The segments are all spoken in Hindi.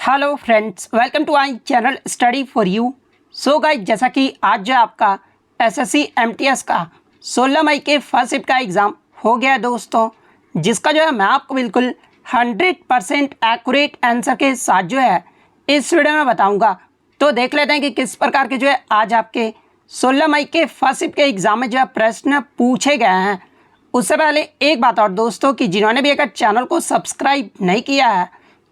Hello friends, welcome to my channel study for you. So guys, जैसा कि आज जो आपका एसएससी एमटीएस का 16 मई के फर्स्ट शिफ्ट का एग्ज़ाम हो गया है दोस्तों, जिसका जो है मैं आपको बिल्कुल 100% एक्यूरेट आंसर के साथ जो है इस वीडियो में बताऊंगा। तो देख लेते हैं कि किस प्रकार के जो है आज आपके 16 मई के फर्स्ट शिफ्ट के एग्ज़ाम में जो है प्रश्न पूछे गए हैं। उससे पहले एक बात और दोस्तों, कि जिन्होंने भी अगर चैनल को सब्सक्राइब नहीं किया है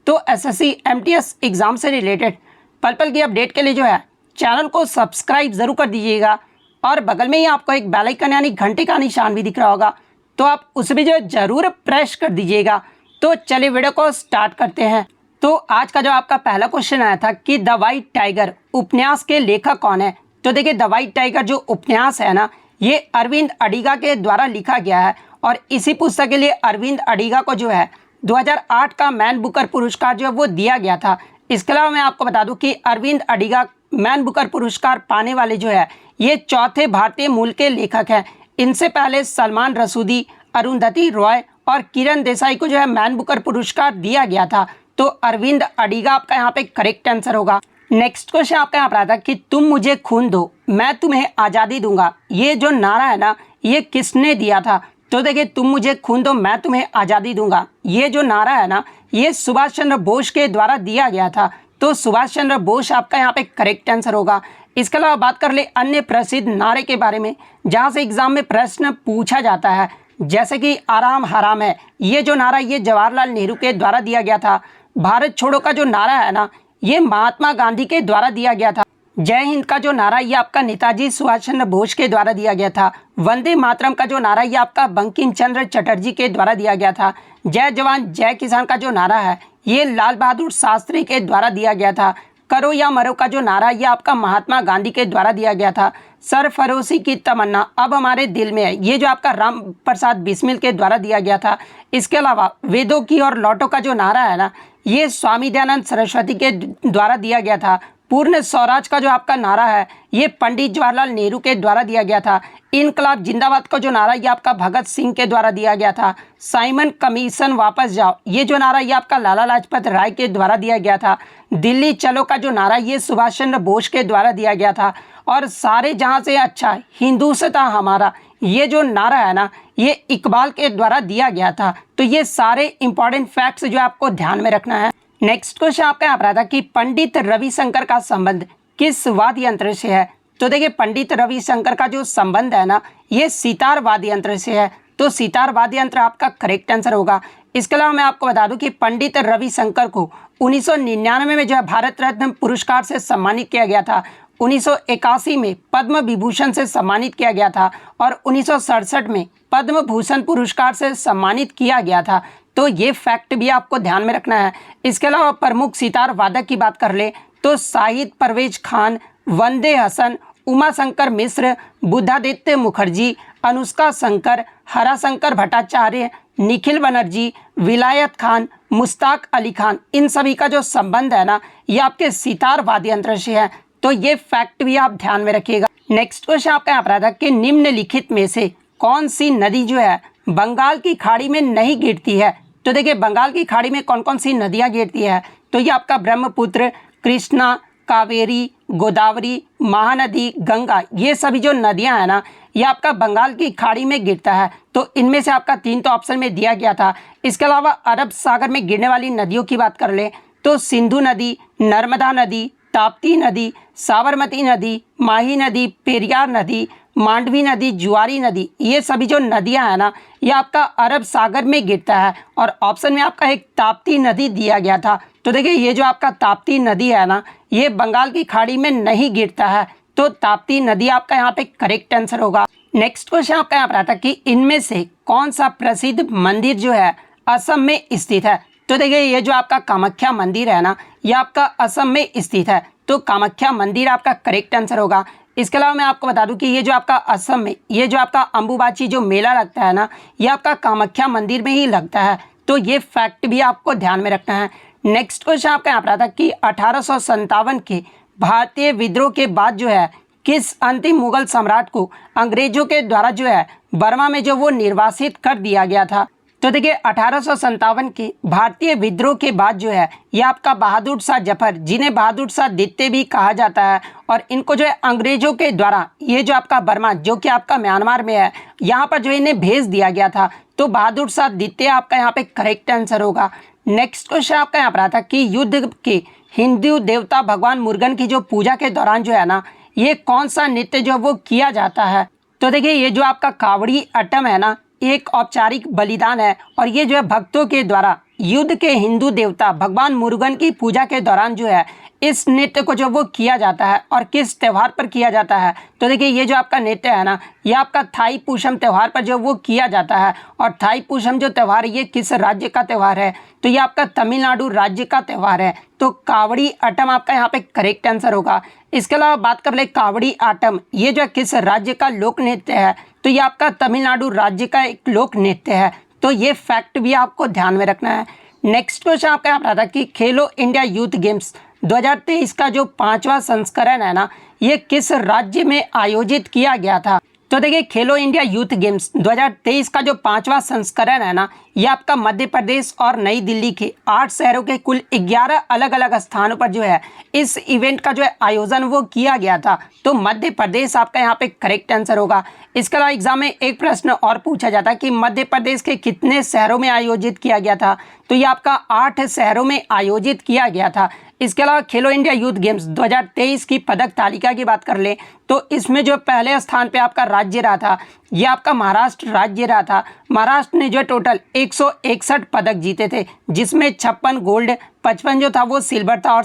तो एसएससी एमटीएस एग्ज़ाम से रिलेटेड पल पल की अपडेट के लिए जो है चैनल को सब्सक्राइब ज़रूर कर दीजिएगा। और बगल में ही आपको एक बेल आइकन यानी घंटे का निशान भी दिख रहा होगा, तो आप उसे भी जो है ज़रूर प्रेस कर दीजिएगा। तो चलिए वीडियो को स्टार्ट करते हैं। तो आज का जो आपका पहला क्वेश्चन आया था कि द वाइट टाइगर उपन्यास के लेखक कौन है। तो देखिए, द वाइट टाइगर जो उपन्यास है ना, ये अरविंद अडिगा के द्वारा लिखा गया है और इसी पुस्तक के लिए अरविंद अडिगा को जो है 2008 का मैन बुकर पुरस्कार जो है वो दिया गया था। इसके अलावा मैं आपको बता दूं कि अरविंद अडिगा मैन बुकर पुरस्कार पाने वाले जो है ये चौथे भारतीय मूल के लेखक हैं। इनसे पहले सलमान रसूदी, अरुंधति रॉय और किरण देसाई को जो है मैन बुकर पुरस्कार दिया गया था। तो अरविंद अडिगा आपका यहाँ पे करेक्ट आंसर होगा। नेक्स्ट क्वेश्चन आपका यहाँ पर आता है कि तुम मुझे खून दो, मैं तुम्हें आज़ादी दूंगा। ये जो नारा है ना, ये किसने दिया था। तो देखिए, तुम मुझे खून दो, मैं तुम्हें आज़ादी दूंगा, ये जो नारा है ना, ये सुभाष चंद्र बोस के द्वारा दिया गया था। तो सुभाष चंद्र बोस आपका यहाँ पे करेक्ट आंसर होगा। इसके अलावा बात कर ले अन्य प्रसिद्ध नारे के बारे में जहाँ से एग्जाम में प्रश्न पूछा जाता है, जैसे कि आराम हराम है, ये जो नारा ये जवाहरलाल नेहरू के द्वारा दिया गया था। भारत छोड़ो का जो नारा है ना, ये महात्मा गांधी के द्वारा दिया गया था। जय हिंद का जो नारा ये आपका नेताजी सुभाष चंद्र बोस के द्वारा दिया गया था। वंदे मातरम का जो नारा ये आपका बंकिम चंद्र चटर्जी के द्वारा दिया गया था। जय जवान जय किसान का जो नारा है ये लाल बहादुर शास्त्री के द्वारा दिया गया था। करो या मरो का जो नारा ये आपका महात्मा गांधी के द्वारा दिया गया था। सरफरोशी की तमन्ना अब हमारे दिल में है, ये जो आपका राम प्रसाद बिस्मिल के द्वारा दिया गया था। इसके अलावा वेदों की और लौटो का जो नारा है ना, ये स्वामी दयानंद सरस्वती के द्वारा दिया गया था। पूर्ण स्वराज का जो आपका नारा है ये पंडित जवाहरलाल नेहरू के द्वारा दिया गया था। इनकलाब जिंदाबाद का जो नारा ये आपका भगत सिंह के द्वारा दिया गया था। साइमन कमीशन वापस जाओ, ये जो नारा ये आपका लाला लाजपत राय के द्वारा दिया गया था। दिल्ली चलो का जो नारा ये सुभाष चंद्र बोस के द्वारा दिया गया था। और सारे जहां से अच्छा हिंदुस्तान हमारा, ये जो नारा है ना, ये इकबाल के द्वारा दिया गया था। तो ये सारे इंपॉर्टेंट फैक्ट्स जो आपको ध्यान में रखना है। नेक्स्ट क्वेश्चन आपका यहाँ पर आता है कि पंडित रविशंकर का संबंध किस वाद्य यंत्र से है। तो देखिए, पंडित रविशंकर का जो संबंध है ना, ये सितार वाद्य यंत्र से है। तो सितार वाद्य यंत्र आपका करेक्ट आंसर होगा। इसके अलावा मैं आपको बता दूं कि पंडित रविशंकर को 1999 में जो है भारत रत्न पुरस्कार से सम्मानित किया गया था। 1981 में पद्म विभूषण से सम्मानित किया गया था और 1967 में पद्म भूषण पुरस्कार से सम्मानित किया गया था। तो ये फैक्ट भी आपको ध्यान में रखना है। इसके अलावा प्रमुख सितार वादक की बात कर ले तो शाहिद परवेज खान, वंदे हसन, उमा शंकर मिश्र, बुद्धादित्य मुखर्जी, अनुष्का शंकर, हराशंकर भट्टाचार्य, निखिल बनर्जी, विलायत खान, मुश्ताक अली खान, इन सभी का जो संबंध है ना, ये आपके सितार वाद्य यंत्र से है। तो ये फैक्ट भी आप ध्यान में रखिएगा। नेक्स्ट क्वेश्चन आपका यहाँ पर आता है कि निम्नलिखित में से कौन सी नदी जो है बंगाल की खाड़ी में नहीं गिरती है। तो देखिए, बंगाल की खाड़ी में कौन कौन सी नदियाँ गिरती है। तो ये आपका ब्रह्मपुत्र, कृष्णा, कावेरी, गोदावरी, महानदी, गंगा, ये सभी जो नदियां हैं ना, ये आपका बंगाल की खाड़ी में गिरता है। तो इनमें से आपका 3 तो ऑप्शन में दिया गया था। इसके अलावा अरब सागर में गिरने वाली नदियों की बात कर ले तो सिंधु नदी, नर्मदा नदी, ताप्ती नदी, साबरमती नदी, माही नदी, पेरियार नदी, मांडवी नदी, जुआरी नदी, ये सभी जो नदियां हैं ना, ये आपका अरब सागर में गिरता है। और ऑप्शन में आपका एक ताप्ती नदी दिया गया था। तो देखिए, ये जो आपका ताप्ती नदी है ना, ये बंगाल की खाड़ी में नहीं गिरता है। तो ताप्ती नदी आपका यहाँ पे करेक्ट आंसर होगा। नेक्स्ट क्वेश्चन आपका यहाँ पर आता है कि इनमें से कौन सा प्रसिद्ध मंदिर जो है असम में स्थित है। तो देखिए, ये जो आपका कामाख्या मंदिर है ना, ये आपका असम में स्थित है। तो कामाख्या मंदिर आपका करेक्ट आंसर होगा। इसके अलावा मैं आपको बता दूं कि ये जो आपका असम में ये जो आपका अंबुबाची जो मेला लगता है ना, ये आपका कामाख्या मंदिर में ही लगता है। तो ये फैक्ट भी आपको ध्यान में रखना है। नेक्स्ट क्वेश्चन आपका यहाँ पर आता है कि 1857 के भारतीय विद्रोह के बाद जो है किस अंतिम मुगल सम्राट को अंग्रेजों के द्वारा जो है बर्मा में जो वो निर्वासित कर दिया गया था। तो देखिए 1857 के भारतीय विद्रोह के बाद जो है ये आपका बहादुर शाह जफर, जिन्हें बहादुर शाह द्वितीय भी कहा जाता है, और इनको जो है अंग्रेजों के द्वारा ये जो आपका बर्मा, जो कि आपका म्यांमार में है, यहाँ पर जो इन्हें भेज दिया गया था। तो बहादुर शाह द्वितीय आपका यहाँ पे करेक्ट आंसर होगा। नेक्स्ट क्वेश्चन आपका यहाँ पर आता है कि युद्ध के हिंदू देवता भगवान मुर्गन की जो पूजा के दौरान जो है ना, ये कौन सा नृत्य जो वो किया जाता है। तो देखिए ये जो आपका कावड़ी अट्टम है ना, एक औपचारिक बलिदान है, और ये जो है भक्तों के द्वारा युद्ध के हिंदू देवता भगवान मुर्गन की पूजा के दौरान जो है इस नृत्य को जो वो किया जाता है, और किस त्यौहार पर किया जाता है। तो देखिए ये जो आपका नृत्य है ना, ये आपका थाई पूषम त्यौहार पर जो वो किया जाता है। और थाई पूषम जो त्यौहार है ये किस राज्य का त्यौहार है, तो ये आपका तमिलनाडु राज्य का त्यौहार है। तो कावड़ी अट्टम आपका यहाँ पे करेक्ट आंसर होगा। इसके अलावा बात कर ले कावड़ी आट्टम, ये जो किस राज्य का लोक नृत्य है, तो ये आपका तमिलनाडु राज्य का एक लोक नृत्य है। तो ये फैक्ट भी आपको ध्यान में रखना है। नेक्स्ट क्वेश्चन आपका यहाँ पर आता है कि खेलो इंडिया यूथ गेम्स 2023 का जो 5वां संस्करण है ना, ये किस राज्य में आयोजित किया गया था। तो देखिए खेलो इंडिया यूथ गेम्स 2023 का जो 5वां संस्करण है ना, ये आपका मध्य प्रदेश और नई दिल्ली के 8 शहरों के कुल 11 अलग अलग स्थानों पर जो है इस इवेंट का जो है आयोजन वो किया गया था। तो मध्य प्रदेश आपका यहाँ पे करेक्ट आंसर होगा। इसके अलावा एग्जाम में एक प्रश्न और पूछा जाता है कि मध्य प्रदेश के कितने शहरों में आयोजित किया गया था। तो ये आपका 8 शहरों में आयोजित किया गया था। इसके अलावा खेलो इंडिया यूथ गेम्स 2023 की पदक तालिका की बात कर ले, तो इसमें जो पहले स्थान पे आपका राज्य रहा था, ये आपका महाराष्ट्र राज्य रहा था। महाराष्ट्र ने जो टोटल 161 पदक जीते थे, जिसमें 56 गोल्ड, 55 जो था वो सिल्वर था, और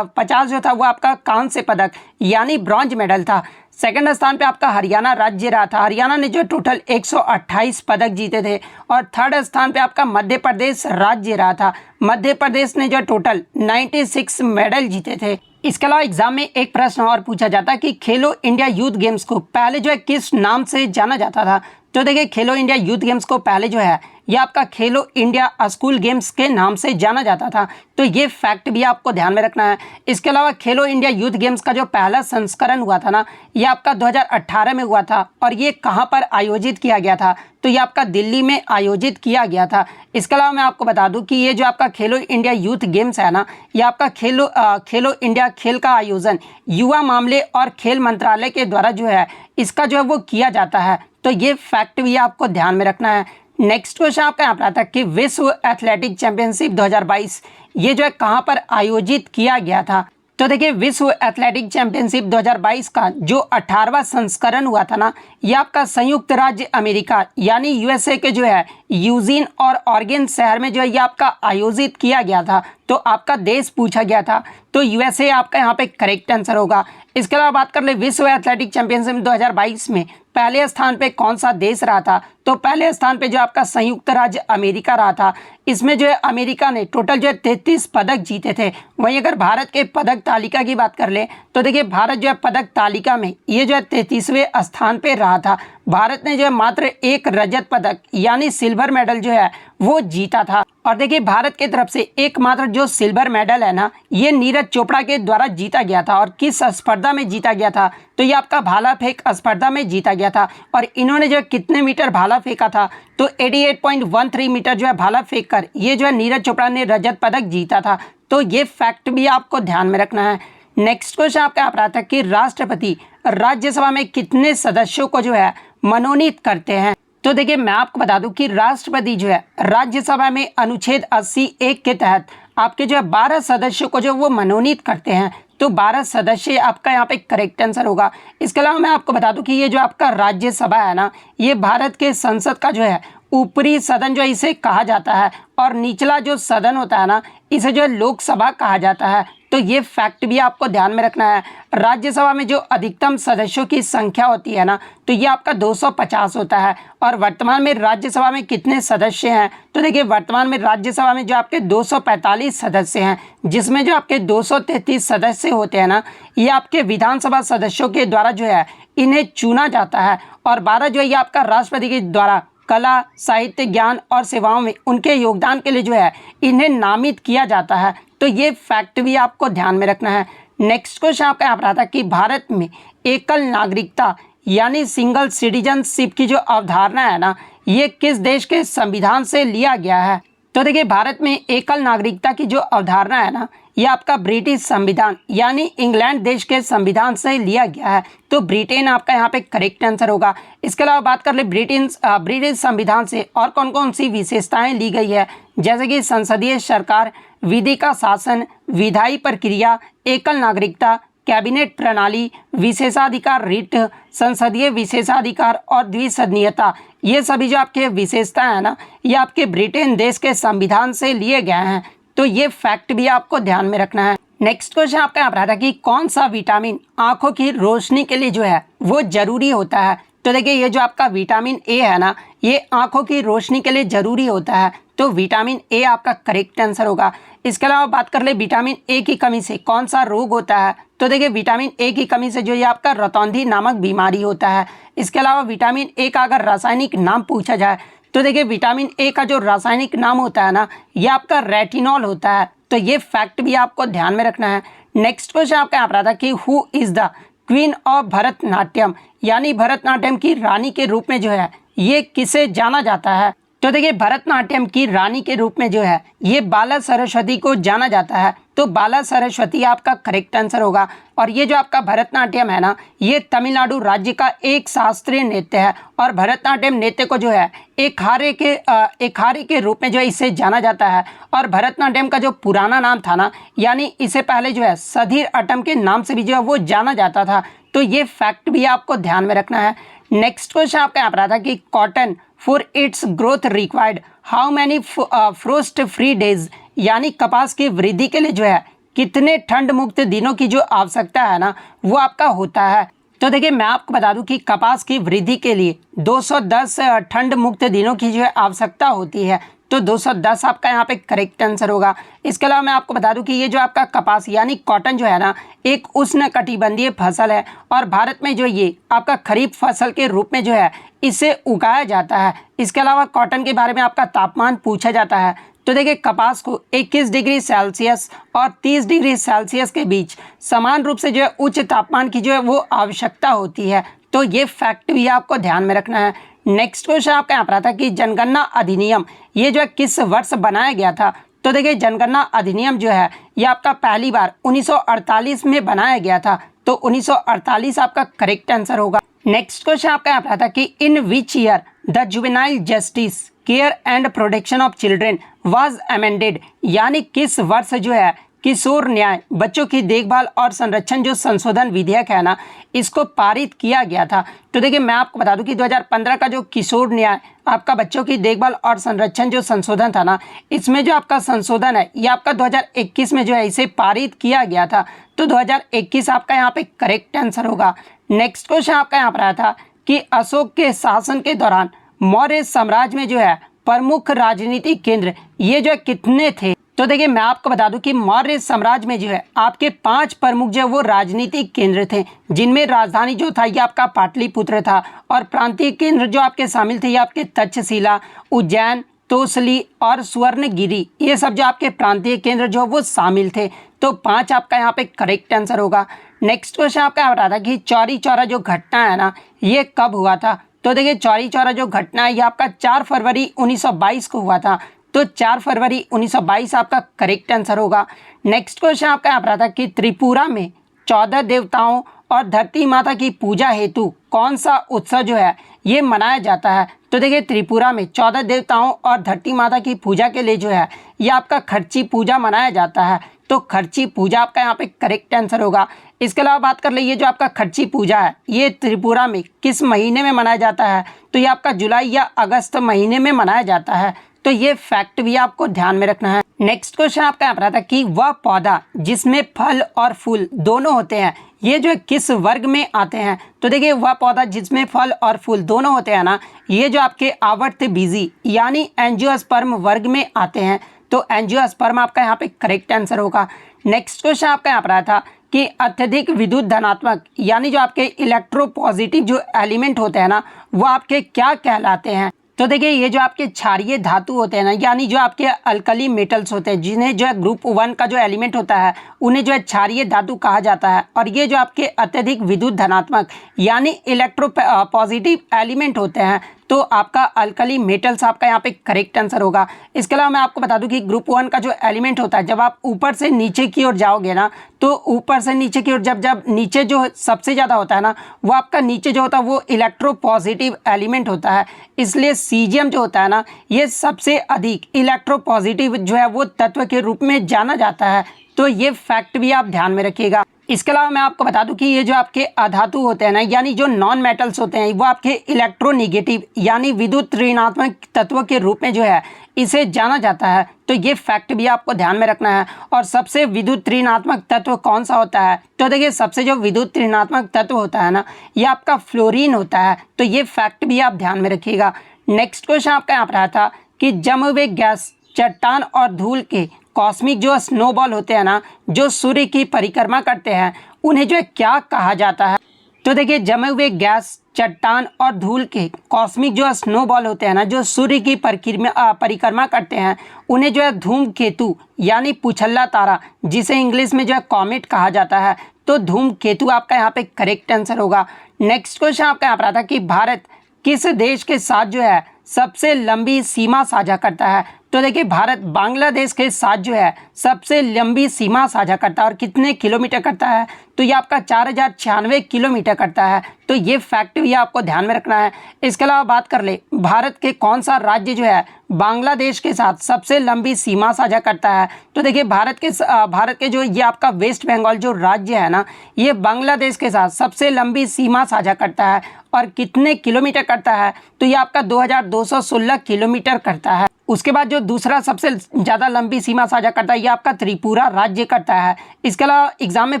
50 जो था वो आपका कांस्य पदक यानी ब्रॉन्ज मेडल था। सेकंड स्थान पे आपका हरियाणा राज्य रहा था। हरियाणा ने जो टोटल 128 पदक जीते थे। और थर्ड स्थान पे आपका मध्य प्रदेश राज्य रहा था। मध्य प्रदेश ने जो टोटल 96 मेडल जीते थे। इसके अलावा एग्जाम में एक प्रश्न और पूछा जाता है कि खेलो इंडिया यूथ गेम्स को पहले जो है किस नाम से जाना जाता था। तो देखिए खेलो इंडिया यूथ गेम्स को पहले जो है ये आपका खेलो इंडिया स्कूल गेम्स के नाम से जाना जाता था। तो ये फैक्ट भी आपको ध्यान में रखना है। इसके अलावा खेलो इंडिया यूथ गेम्स का जो पहला संस्करण हुआ था ना, ये आपका 2018 में हुआ था। और ये कहाँ पर आयोजित किया गया था, तो ये आपका दिल्ली में आयोजित किया गया था। इसके अलावा मैं आपको बता दूं कि ये जो आपका खेलो इंडिया यूथ गेम्स है ना, ये आपका खेलो इंडिया खेल का आयोजन युवा मामले और खेल मंत्रालय के द्वारा जो है इसका जो है वो किया जाता है। तो ये फैक्ट भी आपको ध्यान में रखना है। नेक्स्ट क्वेश्चन आपका यहाँ पर आता है कि विश्व एथलेटिक चैंपियनशिप 2022 ये जो है कहाँ पर आयोजित किया गया था। तो देखिए विश्व एथलेटिक चैंपियनशिप 2022 का जो 18वां संस्करण हुआ था ना, ये आपका संयुक्त राज्य अमेरिका यानी यूएसए के जो है यूजिन और ऑर्गेन शहर में जो है ये आपका आयोजित किया गया था। तो आपका देश पूछा गया था, तो यूएसए आपका यहाँ पे करेक्ट आंसर होगा। इसके अलावा बात कर ले विश्व एथलेटिक चैंपियनशिप 2022 में पहले स्थान पे कौन सा देश रहा था। तो पहले स्थान पे जो आपका संयुक्त राज्य अमेरिका रहा था। इसमें जो है अमेरिका ने टोटल जो है 33 पदक जीते थे। वहीं अगर भारत के पदक तालिका की बात कर ले, तो देखिए भारत जो है पदक तालिका में ये जो है 33वें स्थान पे रहा था। भारत ने जो है मात्र एक रजत पदक यानी सिल्वर मेडल जो है वो जीता था। और देखिए भारत की तरफ से एकमात्र जो सिल्वर मेडल है ना, ये नीरज चोपड़ा के द्वारा जीता गया था। और किस स्पर्धा में जीता गया था, तो ये आपका भाला फेंक स्पर्धा में जीता गया था। और इन्होंने जो कितने मीटर भाला फेंका था, तो 88.13 मीटर जो है भाला फेंक कर ये जो है नीरज चोपड़ा ने रजत पदक जीता था। तो ये फैक्ट भी आपको ध्यान में रखना है। नेक्स्ट क्वेश्चन आपका यहाँ पर आता है कि राष्ट्रपति राज्यसभा में कितने सदस्यों को जो है मनोनीत करते हैं। तो देखिए मैं आपको बता दूं कि राष्ट्रपति जो है राज्यसभा में अनुच्छेद 80(1) के तहत आपके जो है 12 सदस्यों को जो वो मनोनीत करते हैं। तो 12 सदस्य आपका यहाँ पे करेक्ट आंसर होगा। इसके अलावा मैं आपको बता दूं कि ये जो आपका राज्यसभा है ना, ये भारत के संसद का जो है ऊपरी सदन जो इसे कहा जाता है। और निचला जो सदन होता है ना, इसे जो है लोकसभा कहा जाता है। तो ये फैक्ट भी आपको ध्यान में रखना है। राज्यसभा में जो अधिकतम सदस्यों की संख्या होती है ना, तो ये आपका 250 होता है। और वर्तमान में राज्यसभा में कितने सदस्य हैं, तो देखिए वर्तमान में राज्यसभा में जो आपके 245 सदस्य हैं, जिसमें जो आपके 233 सदस्य होते हैं ना, ये आपके विधानसभा सदस्यों के द्वारा जो है इन्हें चुना जाता है। और 12 जो है ये आपका राष्ट्रपति के द्वारा कला, साहित्य, ज्ञान और सेवाओं में उनके योगदान के लिए जो है इन्हें नामित किया जाता है। तो ये फैक्ट भी आपको ध्यान में रखना है। नेक्स्ट क्वेश्चन आपका यहाँ पर आता है कि भारत में एकल नागरिकता यानी सिंगल सिटीजनशिप की जो अवधारणा है ना, ये किस देश के संविधान से लिया गया है? तो देखिए, भारत में एकल नागरिकता की जो अवधारणा है ना, ये आपका ब्रिटिश संविधान यानी इंग्लैंड देश के संविधान से लिया गया है। तो ब्रिटेन आपका यहाँ पे करेक्ट आंसर होगा। इसके अलावा बात कर ले ब्रिटिश संविधान से और कौन कौन सी विशेषताएं ली गई है, जैसे कि संसदीय सरकार, विधि का शासन, विधायी प्रक्रिया, एकल नागरिकता, कैबिनेट प्रणाली, विशेषाधिकार रिट, संसदीय विशेषाधिकार और द्विसदनीयता। ये सभी जो आपके विशेषताएं हैं ना, ये आपके ब्रिटेन देश के संविधान से लिए गए हैं। तो ये फैक्ट भी आपको ध्यान में रखना है। नेक्स्ट क्वेश्चन आपका यहाँ पर आता है कि कौन सा विटामिन आंखों की रोशनी के लिए जो है वो जरूरी होता है? तो देखिए, ये जो आपका विटामिन ए है ना, ये आंखों की रोशनी के लिए जरूरी होता है। तो विटामिन ए आपका करेक्ट आंसर होगा। इसके अलावा बात कर ले विटामिन ए की कमी से कौन सा रोग होता है? तो देखिए, विटामिन ए की कमी से जो ये आपका रतौंधी नामक बीमारी होता है। इसके अलावा विटामिन ए का अगर रासायनिक नाम पूछा जाए तो देखिए, विटामिन ए का जो रासायनिक नाम होता है ना, ये आपका रेटिनॉल होता है। तो ये फैक्ट भी आपको ध्यान में रखना है। नेक्स्ट क्वेश्चन आपका यहाँ पर आता है कि who is the queen of Bharatanatyam, यानी भरतनाट्यम की रानी के रूप में जो है ये किसे जाना जाता है? तो देखिए, भरतनाट्यम की रानी के रूप में जो है ये बाला सरस्वती को जाना जाता है। तो बाला सरस्वती आपका करेक्ट आंसर होगा। और ये जो आपका भरतनाट्यम है ना, ये तमिलनाडु राज्य का एक शास्त्रीय नृत्य है। और भरतनाट्यम नृत्य को जो है एक हारे के रूप में जो है इसे जाना जाता है। और भरतनाट्यम का जो पुराना नाम था ना, यानी इसे पहले जो है सधीर अटम के नाम से भी जो है वो जाना जाता था। तो ये फैक्ट भी आपको ध्यान में रखना है। नेक्स्ट क्वेश्चन आपका यहाँ पर आता है कि cotton for its growth required how many frost free days, यानी कपास की वृद्धि के लिए जो है कितने ठंड मुक्त दिनों की जो आवश्यकता है ना, वो आपका होता है। तो देखिए, मैं आपको बता दूं कि कपास की वृद्धि के लिए 210 ठंड मुक्त दिनों की जो है आवश्यकता होती है। तो 210 आपका यहाँ पे करेक्ट आंसर होगा। इसके अलावा मैं आपको बता दूं कि ये जो आपका कपास यानी कॉटन जो है ना, एक उष्णकटिबंधीय फसल है। और भारत में जो ये आपका खरीफ फसल के रूप में जो है इसे उगाया जाता है। इसके अलावा कॉटन के बारे में आपका तापमान पूछा जाता है। तो देखिए, कपास को 21 डिग्री सेल्सियस और 30 डिग्री सेल्सियस के बीच समान रूप से जो है उच्च तापमान की जो है वो आवश्यकता होती है। तो ये फैक्ट भी आपको ध्यान में रखना है। नेक्स्ट क्वेश्चन आपका यहाँ पर आता है कि जनगणना अधिनियम ये जो है किस वर्ष बनाया गया था? तो देखिए, जनगणना अधिनियम जो है ये आपका पहली बार 1948 में बनाया गया था। तो 1948 आपका करेक्ट आंसर होगा। नेक्स्ट क्वेश्चन आपका यहाँ पर आता है कि in which year the juvenile justice care and protection of children was amended, यानी किस वर्ष जो है किशोर न्याय, बच्चों की देखभाल और संरक्षण जो संशोधन विधेयक है ना, इसको पारित किया गया था? तो देखिए, मैं आपको बता दूं कि 2015 का जो किशोर न्याय आपका बच्चों की देखभाल और संरक्षण जो संशोधन था ना, इसमें जो आपका संशोधन है ये आपका 2021 में जो है इसे पारित किया गया था। तो 2021 आपका यहाँ पे करेक्ट आंसर होगा। नेक्स्ट क्वेश्चन आपका यहाँ पर आया था कि अशोक के शासन के दौरान मौर्य साम्राज्य में जो है प्रमुख राजनीतिक केंद्र ये जो कितने थे? तो देखिए, मैं आपको बता दूं कि मौर्य साम्राज्य में जो है आपके 5 प्रमुख जो है वो राजनीतिक केंद्र थे, जिनमें राजधानी जो था ये आपका पाटलिपुत्र था। और प्रांतीय केंद्र जो आपके शामिल थे ये आपके तक्षशिला, उज्जैन, तोसली और स्वर्णगिरी, ये सब जो आपके प्रांतीय केंद्र जो वो शामिल थे। तो 5 आपका यहाँ पे करेक्ट आंसर होगा। नेक्स्ट क्वेश्चन आपका बता था कि चौरी चौरा जो घटना है ना, ये कब हुआ था? तो देखिए, चौरी चौरा जो घटना है ये आपका 4 फरवरी 1922 को हुआ था। तो 4 फरवरी 1922 आपका करेक्ट आंसर होगा। नेक्स्ट क्वेश्चन आपका यहाँ पर आता है कि त्रिपुरा में 14 देवताओं और धरती माता की पूजा हेतु कौन सा उत्सव जो है ये मनाया जाता है? तो देखिए, त्रिपुरा में 14 देवताओं और धरती माता की पूजा के लिए जो है ये आपका खर्ची पूजा मनाया जाता है। तो खर्ची पूजा आपका यहाँ पे करेक्ट आंसर होगा। इसके अलावा बात कर लीजिए, जो आपका खर्ची पूजा है ये त्रिपुरा में किस महीने में मनाया जाता है? तो ये आपका जुलाई या अगस्त महीने में मनाया जाता है। तो ये फैक्ट भी आपको ध्यान में रखना है। नेक्स्ट क्वेश्चन आपका यहाँ पर आता है कि वह पौधा जिसमें फल और फूल दोनों होते हैं ये जो किस वर्ग में आते हैं? तो देखिए, वह पौधा जिसमें फल और फूल दोनों होते हैं ना, ये जो आपके आवर्तबीजी यानी एंजियोस्पर्म वर्ग में आते हैं। तो एंजियोस्पर्म आपका यहाँ पे करेक्ट आंसर होगा। नेक्स्ट क्वेश्चन आपका यहाँ पर आया था कि अत्यधिक विद्युत धनात्मक यानी जो आपके इलेक्ट्रोपॉजिटिव जो एलिमेंट होते हैं ना, वो आपके क्या कहलाते हैं? तो देखिए ये जो आपके क्षारीय धातु होते हैं ना, यानी जो आपके अल्कली मेटल्स होते हैं, जिन्हें जो है ग्रुप 1 का जो एलिमेंट होता है उन्हें जो है क्षारीय धातु कहा जाता है। और ये जो आपके अत्यधिक विद्युत धनात्मक यानी इलेक्ट्रो पॉजिटिव एलिमेंट होते हैं, तो आपका अल्कली मेटल्स आपका यहाँ पे करेक्ट आंसर होगा। इसके अलावा मैं आपको बता दूं कि ग्रुप 1 का जो एलिमेंट होता है, जब आप ऊपर से नीचे की ओर जाओगे ना, तो ऊपर से नीचे की ओर जब नीचे जो सबसे ज़्यादा होता है ना, वो आपका नीचे जो होता है वो इलेक्ट्रो पॉजिटिव एलिमेंट होता है। इसलिए सीजियम जो होता है ना, ये सबसे अधिक इलेक्ट्रो पॉजिटिव जो है वो तत्व के रूप में जाना जाता है। तो ये फैक्ट भी आप ध्यान में रखिएगा। इसके अलावा मैं आपको बता दूं कि ये जो आपके अधातु होते हैं ना, यानी जो नॉन मेटल्स होते हैं, वो आपके इलेक्ट्रोनेगेटिव यानी विद्युत ऋणात्मक तत्व के रूप में जो है इसे जाना जाता है। तो ये फैक्ट भी आपको ध्यान में रखना है। और सबसे विद्युत ऋणात्मक तत्व कौन सा होता है? तो देखिए सबसे जो विद्युत ऋणात्मक तत्व होता है ना, ये आपका फ्लोरीन होता है। तो ये फैक्ट भी आप ध्यान में रखिएगा। नेक्स्ट क्वेश्चन आपका यहाँ पर आता कि जमे हुए गैस, चट्टान और धूल के कॉस्मिक जो स्नोबॉल होते हैं ना, जो सूर्य की परिक्रमा करते हैं, उन्हें जो है क्या कहा जाता है? तो देखिए जमे हुए गैस, चट्टान और धूल के कॉस्मिक जो स्नोबॉल होते हैं ना, जो सूर्य की परिक्रमा करते हैं, उन्हें जो है धूमकेतु यानी पुछल्ला तारा, जिसे इंग्लिश में जो है कॉमेट कहा जाता है। तो धूमकेतु आपका यहाँ पे करेक्ट आंसर होगा। नेक्स्ट क्वेश्चन आपका यहाँ पर आता है कि भारत किस देश के साथ जो है सबसे लंबी सीमा साझा करता है? तो देखिए भारत बांग्लादेश के साथ जो है सबसे लंबी सीमा साझा करता है। और कितने किलोमीटर करता है? तो ये आपका 4096 किलोमीटर करता है। तो ये फैक्ट भी आपको ध्यान में रखना है। इसके अलावा बात कर ले भारत के कौन सा राज्य जो है बांग्लादेश के साथ सबसे लंबी सीमा साझा करता है? तो देखिए भारत के जो ये आपका वेस्ट बंगाल जो राज्य है ना, ये बांग्लादेश के साथ सबसे लंबी सीमा साझा करता है। और कितने किलोमीटर करता है? तो ये आपका 2216 किलोमीटर करता है। उसके बाद जो दूसरा सबसे ज़्यादा लंबी सीमा साझा करता है, ये आपका त्रिपुरा राज्य करता है। इसके अलावा एग्जाम में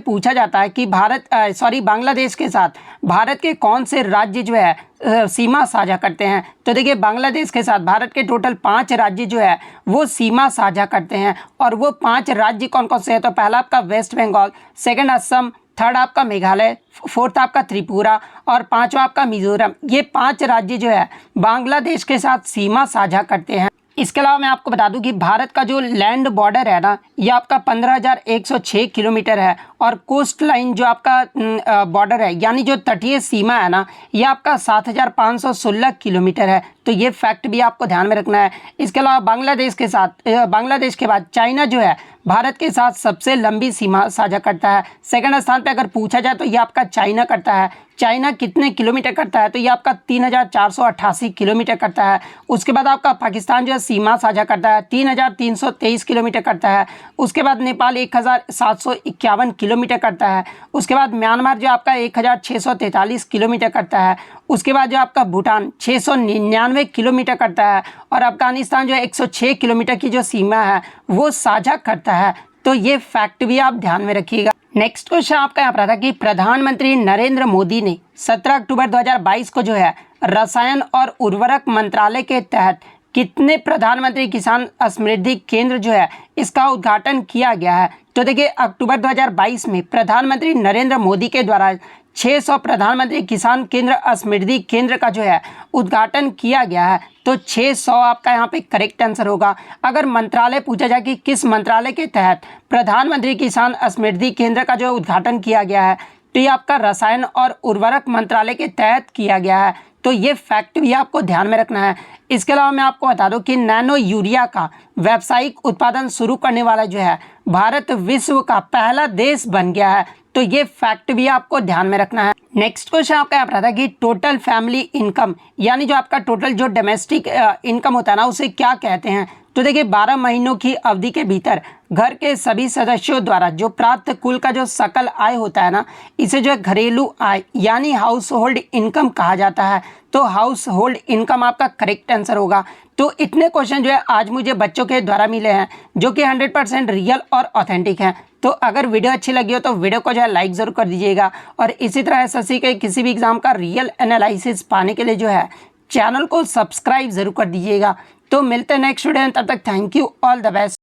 पूछा जाता है कि बांग्लादेश के साथ भारत के कौन से राज्य जो है सीमा साझा करते हैं? तो देखिए बांग्लादेश के साथ भारत के टोटल 5 राज्य जो है वो सीमा साझा करते हैं। और वो 5 राज्य कौन कौन से हैं? तो पहला आपका वेस्ट बंगाल, सेकंड असम, थर्ड आपका मेघालय, फोर्थ आपका त्रिपुरा और पांचवा आपका मिजोरम। ये 5 राज्य जो है बांग्लादेश के साथ सीमा साझा करते हैं। इसके अलावा मैं आपको बता दूं कि भारत का जो लैंड बॉर्डर है ना, ये आपका 15,106 किलोमीटर है। और कोस्ट लाइन जो आपका बॉर्डर है, यानी जो तटीय सीमा है ना, ये आपका 7,516 किलोमीटर है। तो ये फैक्ट भी आपको ध्यान में रखना है। इसके अलावा बांग्लादेश के बाद चाइना जो है भारत के साथ सबसे लंबी सीमा साझा करता है। सेकंड स्थान पे अगर पूछा जाए तो ये आपका चाइना करता है। चाइना कितने किलोमीटर करता है? तो ये आपका 3,488 किलोमीटर करता है। उसके बाद आपका पाकिस्तान जो है सीमा साझा करता है, 3,323 किलोमीटर करता है। उसके बाद नेपाल 1,751 किलोमीटर करता है। उसके बाद म्यांमार जो आपका 1,643 किलोमीटर करता है। उसके बाद जो आपका भूटान 699 किलोमीटर करता है। और अफगानिस्तान जो है 106 किलोमीटर की जो सीमा है वो साझा करता है। तो ये फैक्ट भी आप ध्यान में रखिएगा। नेक्स्ट क्वेश्चन आपका यहाँ पर था कि प्रधानमंत्री नरेंद्र मोदी ने 17 अक्टूबर 2022 को जो है रसायन और उर्वरक मंत्रालय के तहत कितने प्रधानमंत्री किसान समृद्धि केंद्र जो है इसका उद्घाटन किया गया है? तो देखिए अक्टूबर 2022 में प्रधानमंत्री नरेंद्र मोदी के द्वारा 600 प्रधानमंत्री किसान केंद्र समृद्धि केंद्र का जो है उद्घाटन किया गया है। तो 600 आपका यहाँ पे करेक्ट आंसर होगा। अगर मंत्रालय पूछा जाए कि किस मंत्रालय के तहत प्रधानमंत्री किसान समृद्धि केंद्र का जो उद्घाटन किया गया है, तो ये आपका रसायन और उर्वरक मंत्रालय के तहत किया गया है। तो ये फैक्ट भी आपको ध्यान में रखना है। इसके अलावा मैं आपको बता दूं कि नैनो यूरिया का व्यावसायिक उत्पादन शुरू करने वाला जो है भारत विश्व का पहला देश बन गया है। तो ये फैक्ट भी आपको ध्यान में रखना है। नेक्स्ट क्वेश्चन आपका यहाँ पर था कि टोटल फैमिली इनकम यानी जो आपका टोटल जो डोमेस्टिक इनकम होता है ना, उसे क्या कहते हैं? तो देखिए 12 महीनों की अवधि के भीतर घर के सभी सदस्यों द्वारा जो प्राप्त कुल का जो सकल आय होता है ना, इसे जो है घरेलू आय यानी हाउस होल्ड इनकम कहा जाता है। तो हाउस होल्ड इनकम आपका करेक्ट आंसर होगा। तो इतने क्वेश्चन जो है आज मुझे बच्चों के द्वारा मिले हैं जो कि 100% रियल और ऑथेंटिक हैं। तो अगर वीडियो अच्छी लगी हो तो वीडियो को जो है लाइक ज़रूर कर दीजिएगा। और इसी तरह एसएससी के किसी भी एग्जाम का रियल एनालिसिस पाने के लिए जो है चैनल को सब्सक्राइब ज़रूर कर दीजिएगा। तो मिलते हैं नेक्स्ट वीडियो में, तब तक thank you, all the best.